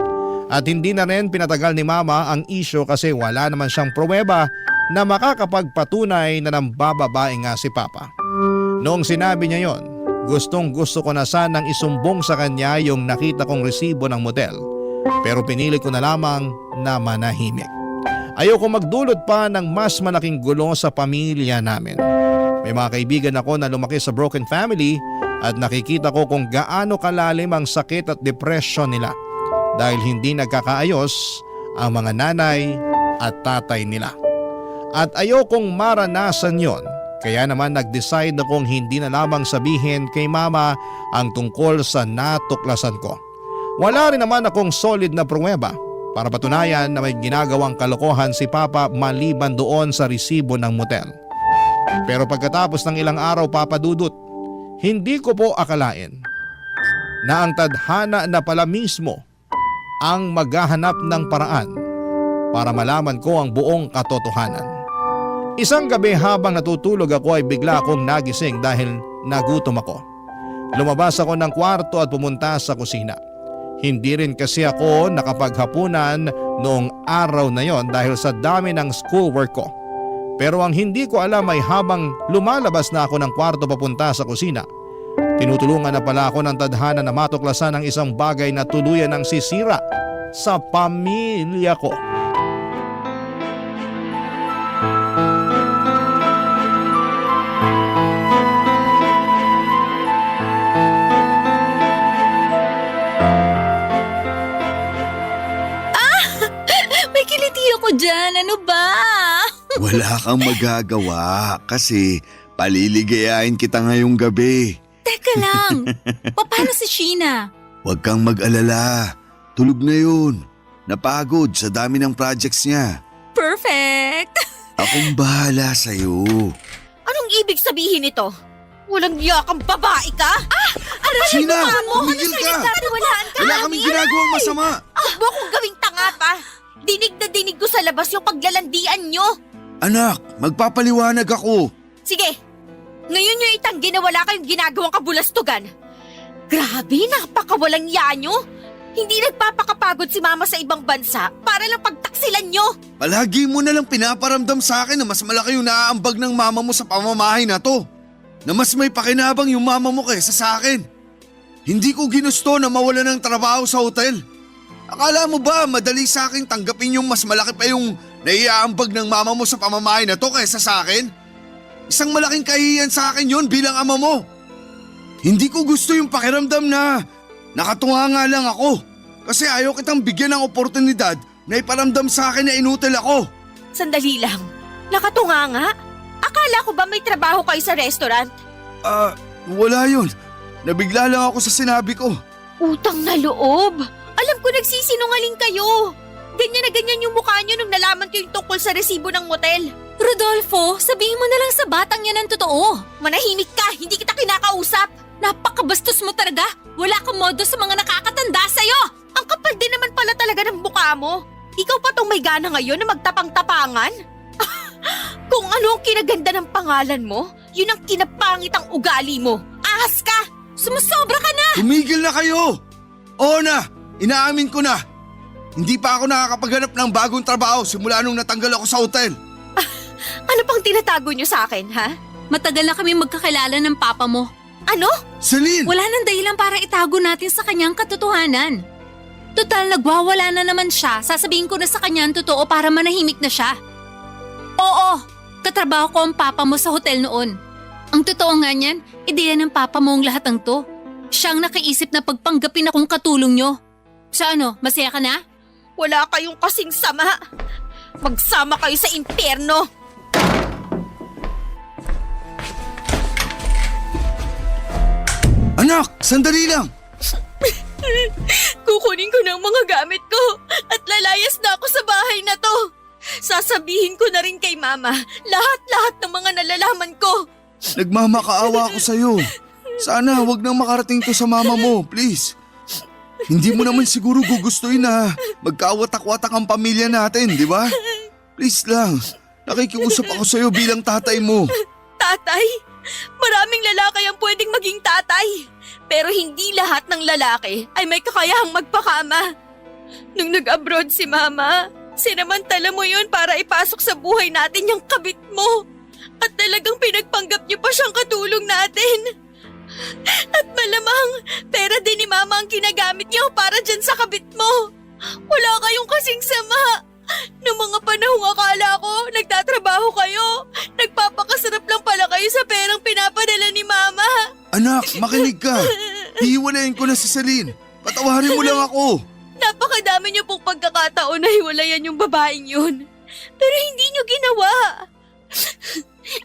At hindi na rin pinatagal ni Mama ang isyo kasi wala naman siyang pruweba na makakapagpatunay na nambababae nga si Papa. Noong sinabi niya yon, gustong gusto ko na sanang isumbong sa kanya yung nakita kong resibo ng motel. Pero pinili ko na lamang na manahimik. Ayoko magdulot pa ng mas malaking gulo sa pamilya namin. May mga kaibigan ako na lumaki sa broken family at nakikita ko kung gaano kalalim ang sakit at depression nila dahil hindi nagkakaayos ang mga nanay at tatay nila. At ayokong maranasan yon, kaya naman nag-decide akong hindi na lamang sabihin kay Mama ang tungkol sa natuklasan ko. Wala rin naman akong solid na pruweba para patunayan na may ginagawang kalokohan si Papa maliban doon sa resibo ng motel. Pero pagkatapos ng ilang araw, Papa Dudut, hindi ko po akalain na ang tadhana na pala mismo ang maghahanap ng paraan para malaman ko ang buong katotohanan. Isang gabi habang natutulog ako ay bigla akong nagising dahil nagutom ako. Lumabas ako ng kwarto at pumunta sa kusina. Hindi rin kasi ako nakapaghapunan noong araw na yon dahil sa dami ng schoolwork ko. Pero ang hindi ko alam ay habang lumalabas na ako ng kwarto papunta sa kusina, tinutulungan na pala ako ng tadhana na matuklasan ang isang bagay na tuluyan ng sisira sa pamilya ko. Ako dyan, ano ba? Wala kang magagawa kasi paliligayain kita ngayong gabi. Teka lang, paano si Sheena? Huwag kang mag-alala. Tulog na yun. Napagod sa dami ng projects niya. Perfect! Akong bahala sa'yo. Anong ibig sabihin nito? Walang yakang babae ka? Aray, Sheena, mukha mo! tumigil ka! Walaan ka Wala namin! kaming ginagawang masama. Huwag mo akong gawing tanga pa! Dinig na dinig ko sa labas yung paglalandian nyo! Anak, magpapaliwanag ako. Sige, ngayon nyo itanggi na wala kayong ginagawang kabulastugan. Grabe, napakawalang iya nyo! Hindi nagpapakapagod si Mama sa ibang bansa para lang pagtaksilan nyo! Palagi mo na lang pinaparamdam sa akin na mas malaki yung naaambag ng mama mo sa pamamahay na to. Na mas may pakinabang yung mama mo kaysa sa akin. Hindi ko ginusto na mawala ng trabaho sa hotel. Akala mo ba madali sa akin tanggapin yung mas malaki pa yung naiaambag ng mama mo sa pamamahay na to kaysa sa akin? Isang malaking kahihiyan sa akin yon bilang ama mo. Hindi ko gusto yung pakiramdam na nakatunga nga lang ako kasi ayaw kitang bigyan ng oportunidad na iparamdam sa akin na inutil ako. Sandali lang, nakatunga nga? Akala ko ba may trabaho kayo sa restaurant? Wala yun. Nabigla lang ako sa sinabi ko. Utang na loob! Alam ko nagsisinungaling kayo! Ganyan na ganyan yung mukha nyo nung nalaman ko yung tungkol sa resibo ng motel. Rodolfo, sabihin mo na lang sa batang yan ang totoo. Manahimik ka! Hindi kita kinakausap! Napakabastos mo talaga. Wala kang modo sa mga nakakatanda sa'yo. Ang kapal din naman pala talaga ng mukha mo. Ikaw pa tong may gana ngayon na magtapang-tapangan? Kung ano ang kinaganda ng pangalan mo, yun ang kinapangit ang ugali mo. Ahas ka! Sumusobra ka na! Tumigil na kayo! Oo na! Inaamin ko na! Hindi pa ako nakakapaghanap ng bagong trabaho simula nung natanggal ako sa hotel. Ano pang tinatago nyo sa akin, ha? Matagal na kami magkakilala ng papa mo. Ano? Celine! Wala nang dahilan para itago natin sa kanyang katotohanan. Total, nagwawala na naman siya. Sasabihin ko na sa kanya ang totoo para manahimik na siya. Oo, katrabaho ko ang papa mo sa hotel noon. Ang totoo nga niyan, ideya ng papa mo ang lahat ng to. Siyang nakaisip na pagpanggapin akong katulong nyo. Sa ano, masaya ka na? Wala kayong kasing sama. Magsama kayo sa impyerno. Anak, sandali lang! Kukunin ko ng mga gamit ko at lalayas na ako sa bahay na to. Sasabihin ko na rin kay Mama lahat-lahat ng mga nalalaman ko. Nagmamakaawa ako sa'yo. Sana wag nang makarating to sa mama mo, please. Hindi mo naman siguro gugustuhin na magkawatak-watak ang pamilya natin, di ba? Please lang, nakikiusap ako sa'yo bilang tatay mo. Tatay? Maraming lalaki ang pwedeng maging tatay. Pero hindi lahat ng lalaki ay may kakayahang magpakama. Nung nag-abroad si Mama, sinamantala mo yun para ipasok sa buhay natin yung kabit mo. At talagang pinagpanggap niyo pa siyang katulong natin. At malamang, pera din ni Mama ang ginagamit niyo para dyan sa kabit mo. Wala kayong kasing sama. Noong mga panahong akala ko, nagtatrabaho kayo. Nagpapakasarap lang pala kayo sa perang pinapadala ni Mama. Anak, makinig ka. Hiwalayin ko na si Celine. Patawarin mo lang ako. Napakadami niyo pong pagkakataon na hiwalayan yung babaeng yun. Pero hindi niyo ginawa.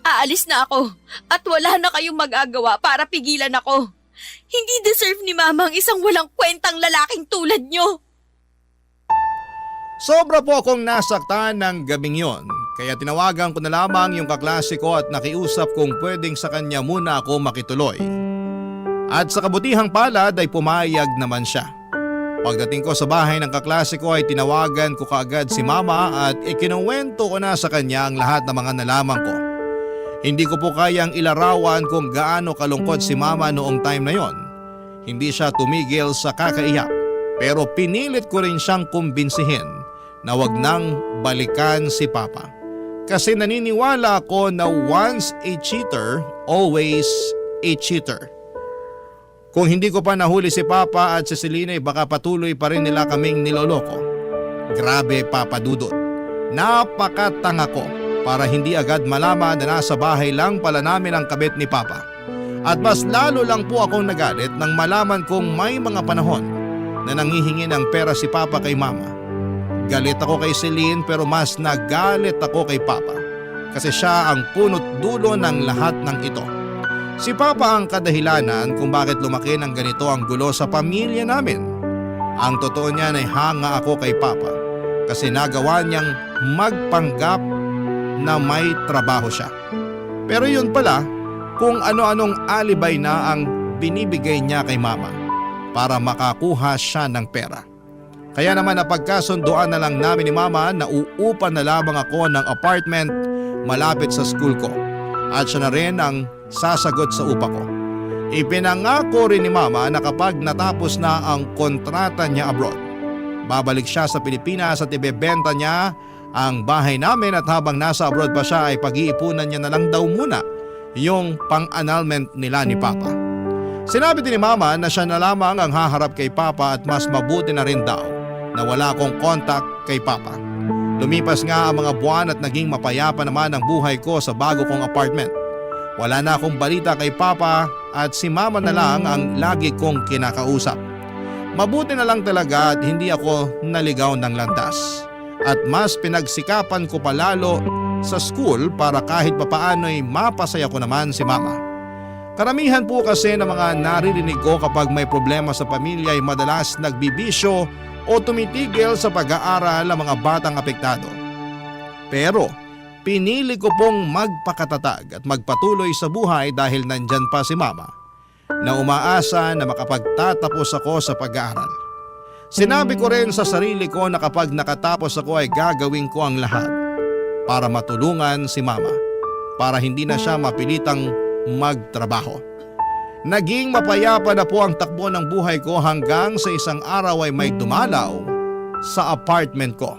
Aalis na ako at wala na kayong magagawa para pigilan ako. Hindi deserve ni Mama ang isang walang kwentang lalaking tulad niyo. Sobra po akong nasaktan ng gabing yon. Kaya tinawagan ko na lamang yung kaklase ko at nakiusap kung pwedeng sa kanya muna ako makituloy. At sa kabutihang palad ay pumayag naman siya. Pagdating ko sa bahay ng kaklase ko ay tinawagan ko kaagad si Mama at ikinuwento ko na sa kanya ang lahat ng mga nalaman ko. Hindi ko po kayang ilarawan kung gaano kalungkot si Mama noong time na yon. Hindi siya tumigil sa kakaiyak pero pinilit ko rin siyang kumbinsihin na wag nang balikan si Papa. Kasi naniniwala ako na once a cheater, always a cheater. Kung hindi ko pa nahuli si Papa at si Celine ay baka patuloy pa rin nila kaming niloloko. Grabe, Papa Dudut. Napakatanga ko para hindi agad malaman na nasa bahay lang pala namin ang kabit ni Papa. At mas lalo lang po akong nagalit nang malaman kong may mga panahon na nanghihingi ng pera si Papa kay Mama. Galit ako kay Celine pero mas nagalit ako kay Papa kasi siya ang punot dulo ng lahat ng ito. Si Papa ang kadahilanan kung bakit lumaki ng ganito ang gulo sa pamilya namin. Ang totoo niyan ay hanga ako kay Papa kasi nagawa niyang magpanggap na may trabaho siya. Pero yun pala kung ano-anong alibay na ang binibigay niya kay Mama para makakuha siya ng pera. Kaya naman napagkasunduan na lang namin ni Mama na uupan na lamang ako ng apartment malapit sa school ko at siya na rin ang sasagot sa upa ko. Ipinangako rin ni Mama na kapag natapos na ang kontrata niya abroad, babalik siya sa Pilipinas at ibebenta niya ang bahay namin at habang nasa abroad pa siya ay pag-iipunan niya na lang daw muna yung pang-annulment nila ni Papa. Sinabi din ni Mama na siya na lamang ang haharap kay Papa at mas mabuti na rin daw na wala akong contact kay Papa. Lumipas nga ang mga buwan at naging mapayapa naman ang buhay ko sa bago kong apartment. Wala na akong balita kay Papa at si Mama na lang ang lagi kong kinakausap. Mabuti na lang talaga at hindi ako naligaw ng landas. At mas pinagsikapan ko palalo sa school para kahit papaano ay mapasaya ko naman si Mama. Karamihan po kasi ng mga naririnig ko kapag may problema sa pamilya ay madalas nagbibisyo o tumitigil sa pag-aaral ang mga batang apektado. Pero pinili ko pong magpakatatag at magpatuloy sa buhay dahil nandyan pa si Mama na umaasa na makapagtatapos ako sa pag-aaral. Sinabi ko rin sa sarili ko na kapag nakatapos ako ay gagawin ko ang lahat para matulungan si Mama para hindi na siya mapilitang magtrabaho. Naging mapayapa na po ang takbo ng buhay ko hanggang sa isang araw ay may dumalaw sa apartment ko.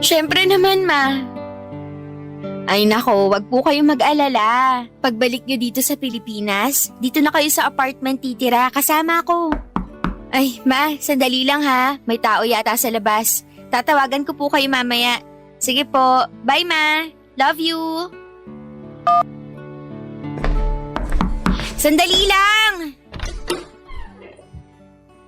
Siyempre naman, Ma. Ay nako, wag po kayong mag-alala. Pagbalik nyo dito sa Pilipinas, dito na kayo sa apartment titira, kasama ako. Ay, Ma, sandali lang ha. May tao yata sa labas. Tatawagan ko po kayo mamaya. Sige po. Bye, Ma. Love you. Sandali lang!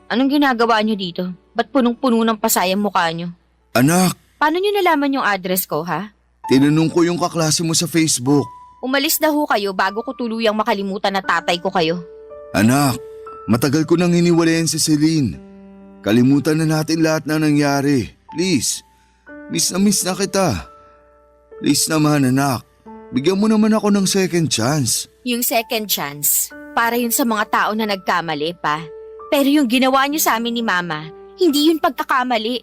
Anong ginagawa niyo dito? Ba't punong-puno ng pasayang mukha niyo? Anak, Paano niyo nalaman yung address ko, ha? tinanong ko yung kaklase mo sa Facebook. Umalis na ho kayo bago ko tuluyang makalimutan na tatay ko kayo. Anak, matagal ko nang hiniwalayan si Celine. Kalimutan na natin lahat na nangyari. Please, miss na kita. Please naman anak, bigyan mo naman ako ng second chance. Yung second chance, para yun sa mga tao na nagkamali pa. Pero yung ginawa niyo sa amin ni Mama, hindi yun pagkakamali.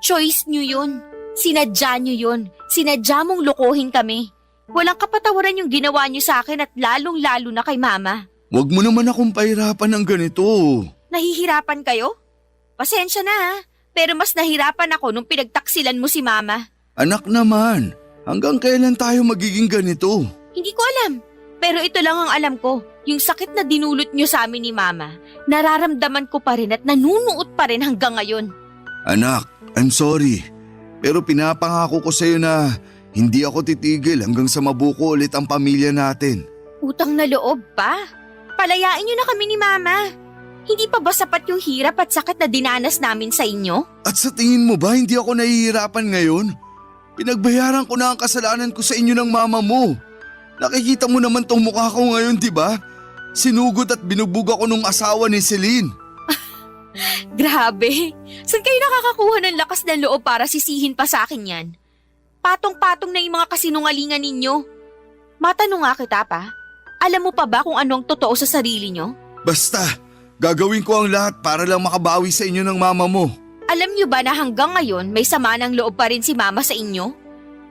Choice niyo yun. Sinadya niyo yun. Sinadya mong lokohin kami. Walang kapatawaran yung ginawa niyo sa akin at lalong-lalo na kay Mama. Huwag mo naman akong pahirapan ng ganito. Nahihirapan kayo? Pasensya na ha, pero mas nahirapan ako nung pinagtaksilan mo si Mama. Anak naman, hanggang kailan tayo magiging ganito? Hindi ko alam, pero ito lang ang alam ko. Yung sakit na dinulot niyo sa amin ni Mama, nararamdaman ko pa rin at nanunuot pa rin hanggang ngayon. Anak, I'm sorry. Pero pinapangako ko sa'yo na hindi ako titigil hanggang sa mabuko ulit ang pamilya natin. Utang na loob pa? Palayain niyo na kami ni Mama. Hindi pa ba sapat yung hirap at sakit na dinanas namin sa inyo? At sa tingin mo ba hindi ako nahihirapan ngayon? Pinagbayaran ko na ang kasalanan ko sa inyo ng mama mo. Nakikita mo naman tong mukha ko ngayon, di ba? Sinugod at binugbog ako nung asawa ni Celine. Grabe, saan kayo nakakakuha ng lakas ng loob para sisihin pa sa akin yan? Patong-patong na yung mga kasinungalingan ninyo. Matanong nga kita pa, alam mo pa ba kung ano ang totoo sa sarili nyo? Basta, gagawin ko ang lahat para lang makabawi sa inyo ng mama mo. Alam nyo ba na hanggang ngayon may sama ng loob pa rin si Mama sa inyo?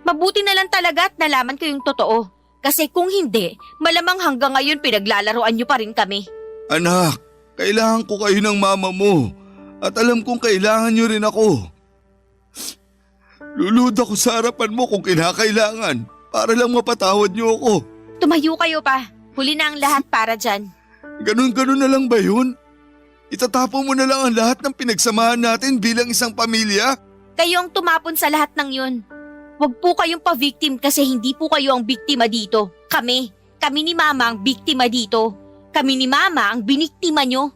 Mabuti na lang talaga at nalaman ko yung totoo. Kasi kung hindi, malamang hanggang ngayon pinaglalaroan nyo pa rin kami. Anak, kailangan ko kayo ng mama mo. At alam kong kailangan nyo rin ako. Lulud ako sa harapan mo kung kinakailangan para lang mapatawad nyo ako. Tumayo kayo pa. Huli na ang lahat para dyan. Ganun-ganun na lang ba yun? Itatapon mo na lang ang lahat ng pinagsamahan natin bilang isang pamilya? Kayo ang tumapon sa lahat ng yun. Huwag po kayong pa-victim kasi hindi po kayo ang biktima dito. Kami. Kami ni Mama ang biktima dito. Kami ni Mama ang biniktima nyo.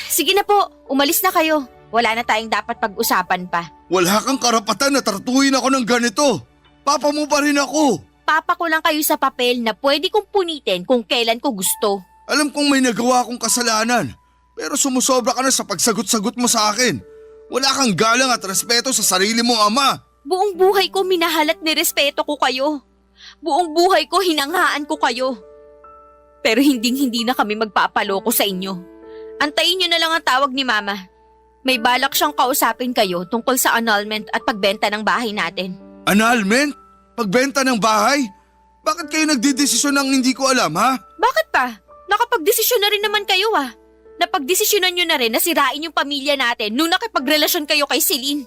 Sige na po, umalis na kayo. Wala na tayong dapat pag-usapan pa. Wala kang karapatan na tratuhin ako ng ganito. Papa mo pa rin ako. Papa ko lang kayo sa papel na pwede kong punitin kung kailan ko gusto. Alam kong may nagawa akong kasalanan. Pero sumusobra ka na sa pagsagot-sagot mo sa akin. Wala kang galang at respeto sa sarili mong ama. Buong buhay ko minahal at nirespeto ko kayo. Buong buhay ko hinangaan ko kayo. Pero hindi na kami magpapaloko sa inyo. Antayin nyo na lang ang tawag ni Mama. May balak siyang kausapin kayo tungkol sa annulment at pagbenta ng bahay natin. Annulment? Pagbenta ng bahay? Bakit kayo nagdidesisyon ng hindi ko alam, ha? Bakit pa? Nakapagdesisyon na rin naman kayo Napagdesisyonan nyo na rin na sirain yung pamilya natin nung nakipagrelasyon kayo kay Celine.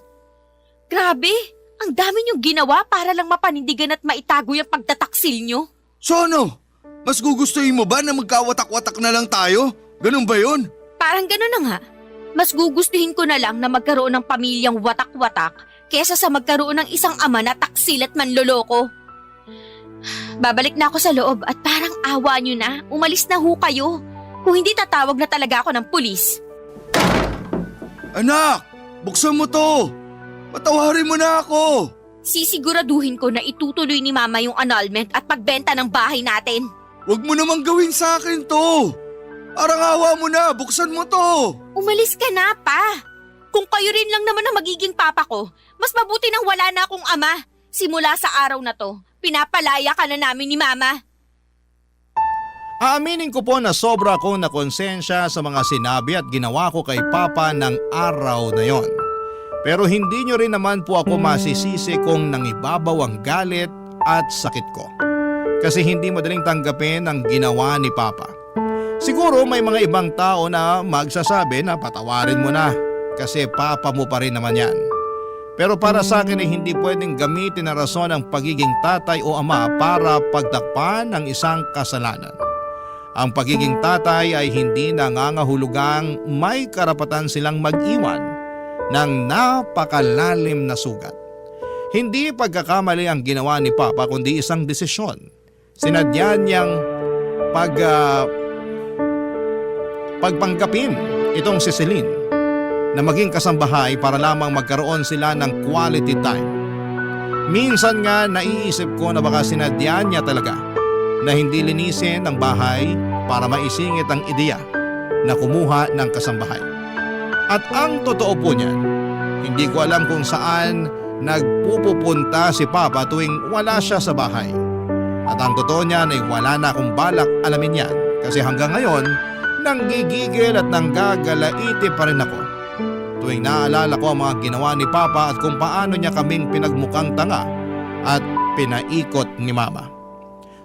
Grabe, ang dami nyong ginawa para lang mapanindigan at maitago yung pagtataksil nyo. So ano? Mas gugustuhin mo ba na magkawatak-watak na lang tayo? Ganun ba yun? Parang gano'n na nga. Mas gugustuhin ko na lang na magkaroon ng pamilyang watak-watak kesa sa magkaroon ng isang ama na taksil at manloloko. Babalik na ako sa loob at parang awa nyo na, umalis na ho kayo. Kung hindi tatawag na talaga ako ng pulis. Anak, buksan mo to. Patawarin mo na ako. Sisiguraduhin ko na itutuloy ni Mama yung annulment at pagbenta ng bahay natin. Huwag mo namang gawin sa akin to. Parang awa mo na, buksan mo to. Umalis ka na, Pa. Kung kayo rin lang naman ang magiging papa ko, mas mabuti nang wala na akong ama. Simula sa araw na to, pinapalaya ka na namin ni Mama. Aaminin ko po na sobra akong nakonsensya sa mga sinabi at ginawa ko kay Papa ng araw na yon. Pero hindi nyo rin naman po ako masisisi kung nangibabaw ang galit at sakit ko. Kasi hindi madaling tanggapin ang ginawa ni Papa. Siguro may mga ibang tao na magsasabi na patawarin mo na kasi Papa mo pa rin naman yan. Pero para sa akin ay hindi pwedeng gamitin na rason ang pagiging tatay o ama para pagtakpan ng isang kasalanan. Ang pagiging tatay ay hindi nangangahulugang may karapatan silang mag-iwan ng napakalalim na sugat. Hindi pagkakamali ang ginawa ni Papa kundi isang desisyon. Sinadya niyang pagpanggapin itong si Celine na maging kasambahay para lamang magkaroon sila ng quality time. Minsan nga naiisip ko na baka sinadya niya talaga na hindi linisin ang bahay para maisingit ang ideya na kumuha ng kasambahay. At ang totoo po niyan, hindi ko alam kung saan nagpupunta si Papa tuwing wala siya sa bahay. At ang totoo niyan ay wala na akong balak alamin yan kasi hanggang ngayon nanggigigil at nanggagalaiti pa rin ako tuwing naaalala ko ang mga ginawa ni Papa at kung paano niya kaming pinagmukhang tanga at pinaikot ni Mama.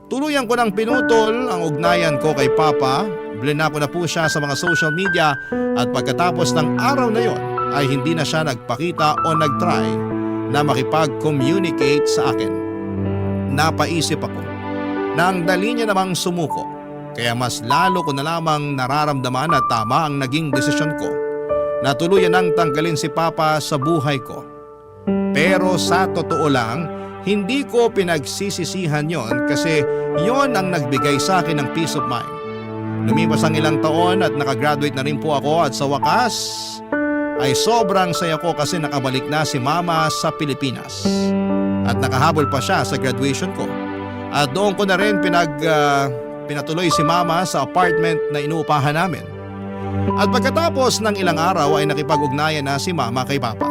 Tuluyan ko nang pinutol ang ugnayan ko kay Papa, blinako na po siya sa mga social media at pagkatapos ng araw na yon ay hindi na siya nagpakita o nagtry na makipag-communicate sa akin. Napaisip ako na ang dali niya namang sumuko kaya mas lalo ko na lamang nararamdaman na tama ang naging desisyon ko na tuluyan nang tanggalin si Papa sa buhay ko. Pero sa totoo lang, hindi ko pinagsisisihan yon kasi yon ang nagbigay sa akin ng peace of mind. Lumipas ang ilang taon at nakagraduate na rin po ako at sa wakas ay sobrang saya ko kasi nakabalik na si Mama sa Pilipinas. At nakahabol pa siya sa graduation ko. At doon ko na rin pinatuloy si Mama sa apartment na inuupahan namin. At pagkatapos ng ilang araw ay nakipag-ugnayan na si Mama kay Papa.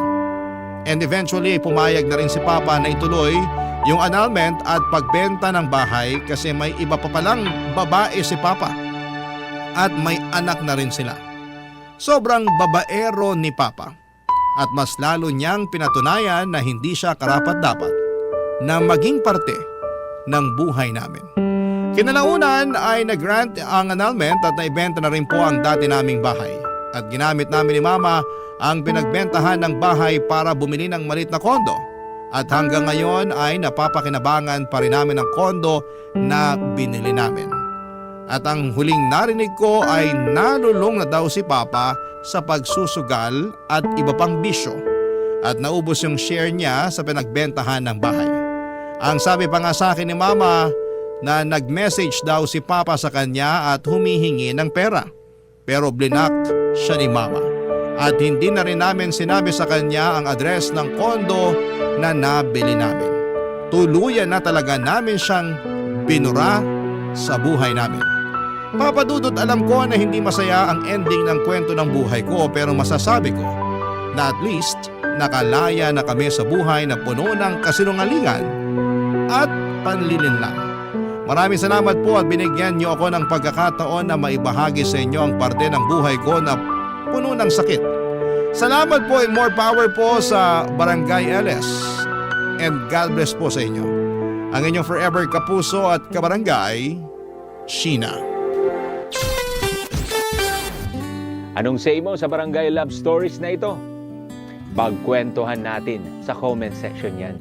And eventually pumayag na rin si Papa na ituloy yung annulment at pagbenta ng bahay kasi may iba pa palang babae si Papa. At may anak na rin sila. Sobrang babaero ni Papa at mas lalo niyang pinatunayan na hindi siya karapat-dapat na maging parte ng buhay namin. Kinalaunan ay nag-grant ang annulment at naibenta na rin po ang dati naming bahay. At ginamit namin ni Mama ang pinagbentahan ng bahay para bumili ng maliit na kondo. At hanggang ngayon ay napapakinabangan pa rin namin ang kondo na binili namin. At ang huling narinig ko ay nalulong na daw si Papa sa pagsusugal at iba pang bisyo. At naubos yung share niya sa pinagbentahan ng bahay. Ang sabi pa nga sa akin ni Mama na nag-message daw si Papa sa kanya at humihingi ng pera. Pero blinak siya ni Mama. At hindi na rin namin sinabi sa kanya ang address ng kondo na nabili namin. Tuluyan na talaga namin siyang binura sa buhay namin. Papa Dudut, alam ko na hindi masaya ang ending ng kwento ng buhay ko pero masasabi ko na at least nakalaya na kami sa buhay na puno ng kasinungalingan at panlilinlang. Maraming salamat po at binigyan niyo ako ng pagkakataon na maibahagi sa inyo ang parte ng buhay ko na puno ng sakit. Salamat po and more power po sa Barangay LS and God bless po sa inyo. Ang inyong forever kapuso at kabarangay, Sheena. Anong say mo sa Barangay Love Stories na ito? Pagkwentuhan natin sa comment section yan.